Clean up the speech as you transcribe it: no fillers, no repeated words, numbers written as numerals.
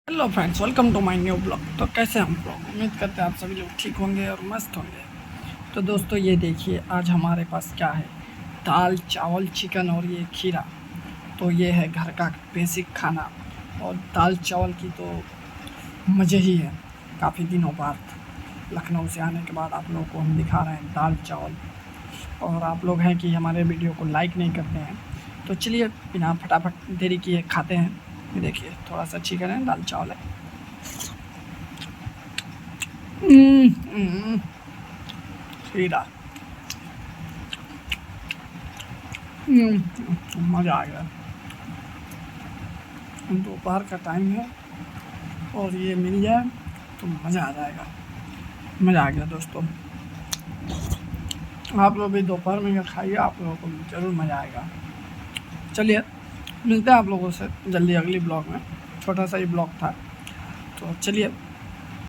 Hello friends, welcome to my new blog. तो कैसे हम लोग, उम्मीद करते हैं आप सभी लोग ठीक होंगे और मस्त होंगे। तो दोस्तों ये देखिए, आज हमारे पास क्या है, दाल चावल चिकन और ये खीरा। तो ये है घर का बेसिक खाना। और दाल चावल की तो मज़े ही है। काफ़ी दिनों बाद लखनऊ से आने के बाद आप लोगों को हम दिखा रहे हैं दाल चावल। और आप लोग हैं कि हमारे वीडियो को लाइक नहीं करते हैं, तो चलिए बिना फटाफट देरी किए खाते हैं। ये देखिए, थोड़ा सा चिकन है, दाल चावल है। खीरा। मज़ा आ गया। दोपहर का टाइम है और ये मिल जाए तो मज़ा आ जाएगा। मज़ा आ गया दोस्तों। आप लोग भी दोपहर में क्या खाइए, आप लोगों को ज़रूर मज़ा आएगा। चलिए मिलते हैं आप लोगों से जल्दी अगली ब्लॉग में। छोटा सा ही ब्लॉग था, तो चलिए।